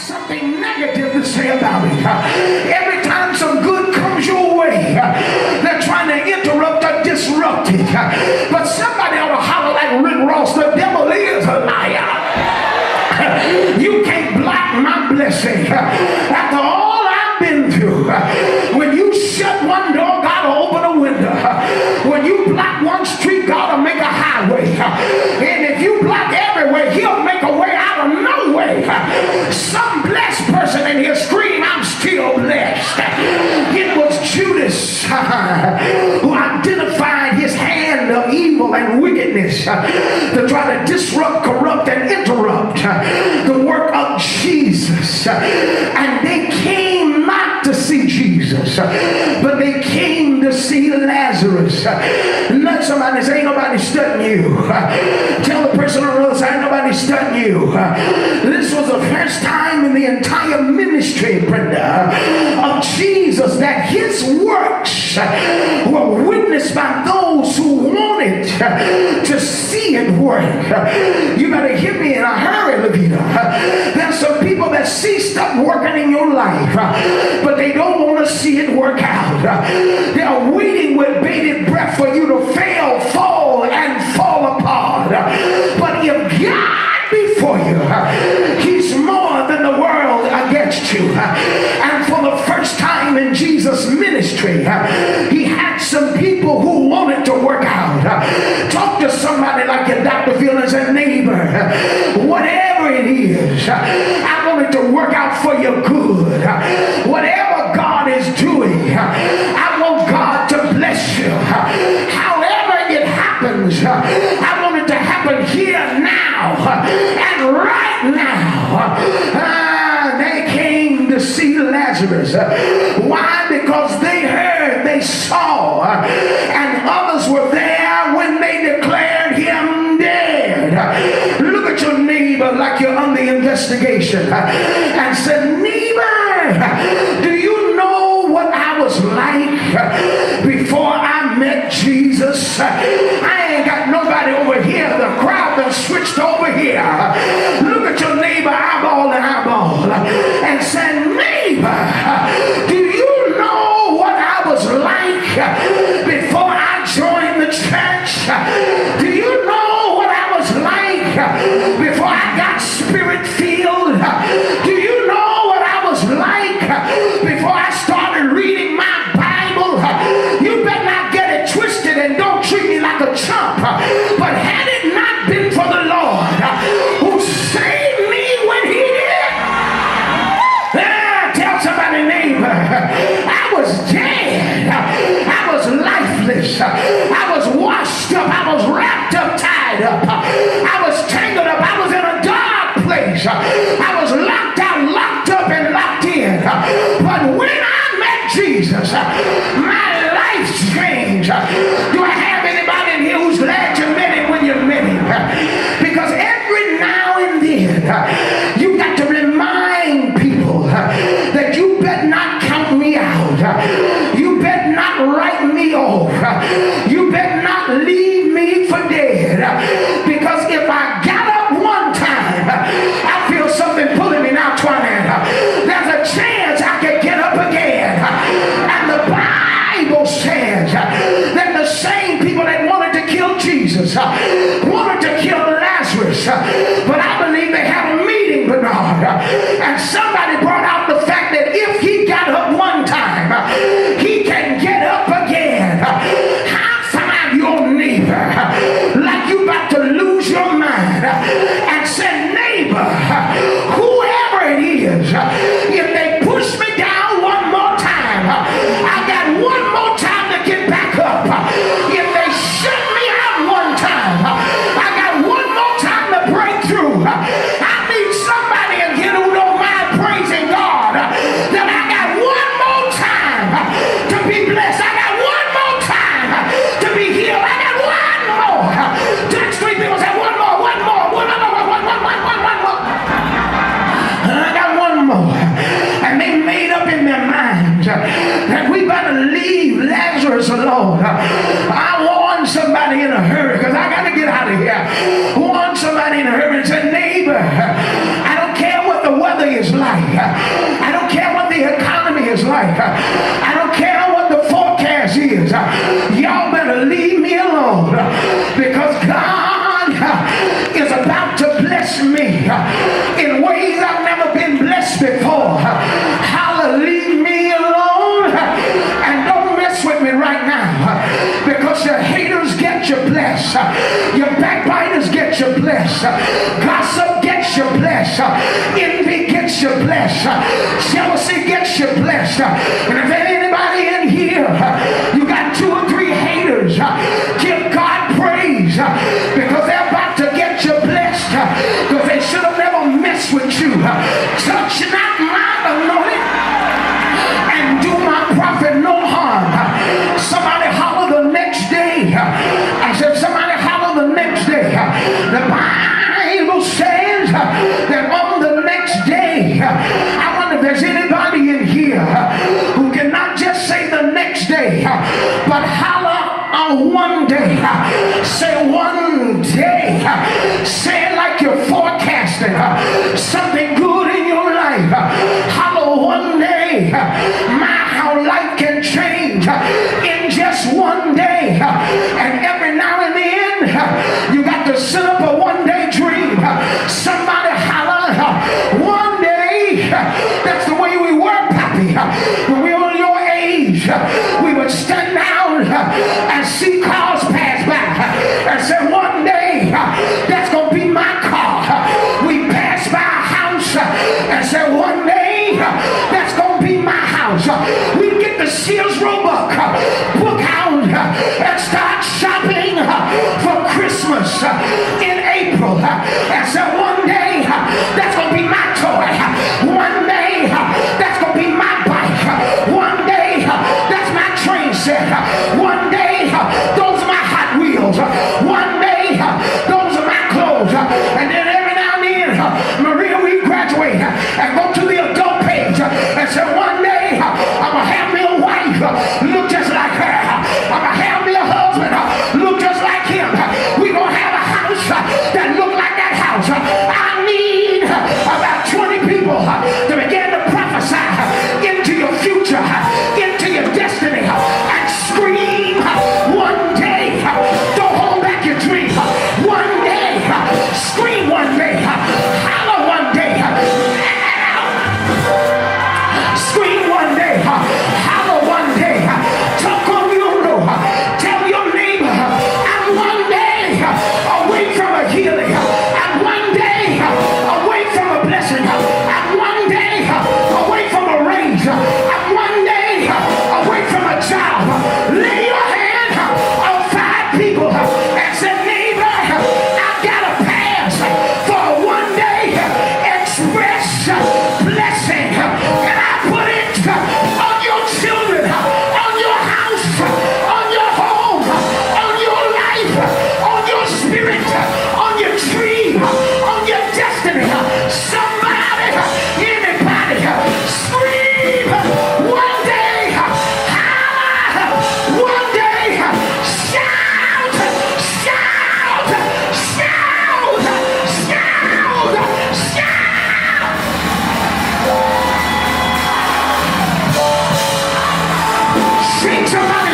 something negative to say about it. Every time some good comes your way, they're trying to interrupt or disrupt it. But somebody ought to holler like Rick Ross, the devil is a liar. You can't block my blessing. After all I've been through, when you shut one door, God will open a window. When you block one street, God will make a highway. And if you block every way, he'll make a way out of no way. Some blessed person in here scream, I'm still blessed. It was Judas who identified his hand of evil and wickedness to try to disrupt, corrupt, and interrupt the work of Jesus. And they came not to see Jesus, but they came to see Lazarus. Let somebody say, ain't nobody studying you. Tell the person on the other side, ain't nobody studying you. This was the first time in the entire ministry, Brenda, of Jesus that his works were witnessed by those who wanted to see it work. You better hear me in a hurry, Levita. There's some people that see stuff working in your life, but they don't want to see it work out. They're waiting with bated breath for you to fail, fall, and fall apart. But if God be for you, he's more than the world against you. And for the first time in Jesus' ministry, he had some people who wanted to work out. Talk to somebody like your Dr. Phil and say, neighbor, whatever it is, I want it to work out for your good. Whatever God is doing, I want God to bless you. However it happens, I want it to happen here now and right now. They came to see Lazarus. Why? Because they heard, they saw, and others were there when they declared him dead. Look at your neighbor like you're under investigation and said, neighbor, do you know what I was like before I met Jesus? I ain't got nobody over here. The crowd done switched over here. Look at your neighbor eyeball to eyeball and say, neighbor, do you know what I was like before I joined the church? Do you know what I was like before I got spirit filled? Do you know what I was like before I started reading my Bible? You better not get it twisted and don't treat me like a chump. But had it not been for the Lord who saved me when he did, tell somebody, neighbor, I was dead. I was lifeless. I was washed up. I was wrapped up, tied up. I was tangled up. I was in a dark place. I was locked out, locked up, and locked in. But when I met Jesus, my life changed. Do I have anybody in here who's glad you met him when you met him? Because every now and then, you got to remind people that you better not count me out. You better not write me off. You better not leave me for dead. Because if I got up one time, I feel something pulling me now, Twinette. There's a chance I could get up again. And the Bible says that the same people that wanted to kill Jesus wanted to kill Lazarus. But I believe they had a meeting, Bernard. And somebody brought out the fact that if he got up one time, he can get up again. High five your neighbor like you about to lose your mind and say, neighbor, whoever it is, if they push me down one more time, I got one more time to get back up. If they shut me out one time, I got one more time to break through. I need somebody in here who don't mind praising God that I got one more time to be blessed. I got one more time to be healed. I got one more. Touch three people, say one more, one more, one more. I got one more. And they made up in their minds that we better leave Lazarus alone. I warned somebody in a hurry because I got to get out of here. Warn somebody in a hurry and say, neighbor, I don't care what the weather is like. I don't care what the economy is like. I don't care what the forecast is. Y'all better leave me alone, because God is about to bless me in ways I've never been blessed before. Hallelujah. Leave me alone and don't mess with me right now, because your haters get you blessed, your backbiters get you blessed, gossip gets you blessed, envy gets you blessed, jealousy gets you blessed. And if there's anybody in here, you got 2 or 3 haters, give God praise, because they're about to get you blessed, because they should have never messed with you. Touch not my anointed and do my prophet no harm. Somebody holler the next day. I said, somebody holler the next day. The Bible says that on the next day, I wonder if there's anybody in here who cannot just say the next day, but holler on one day. Say one day. Say it like you're forecasting something good in your life. Holler one day. How life can change in just one day. And every now and then you got to set up a one-day dream. Somebody holler one day. That's the way we were, Pappy. When we were your age, we would stand down and see cars pass by and say, one day that's gonna be my car. We pass by a house and say, one day that's gonna be my house. We get the Sears Roebuck book out and start shopping for Christmas in April and say, one day that's gonna be my toy. One day that's gonna be my bike. One day that's my train set. One day those are my Hot Wheels. One day those are my clothes. And then every now and then, Maria, we graduate and go to the adult page and say, one day I'm gonna have me a wife look just like her. I'm gonna have me a husband look just like him. We're gonna have a house that look like that house. I need about 20 people to begin to prophesy into your future, into your destiny, and scream one day. Don't hold back your dream. One day. Scream one day. Holler one day. Scream one day. Holler one day. Talk on your road. Tell your neighbor, I'm one day away from a healing. I'm one day away from a blessing. I'm one day away from a raise. I'm one day away from a job. Lay your hand on 5 people and say, neighbor, I've got a pass for a one day express blessing. And I put it on your children, on your house, on your home, on your life, on your spirit, on your tree, on your destiny. Somebody, anybody, scream one day, holler one day, shout, shout, shout, shout, shout. Shake somebody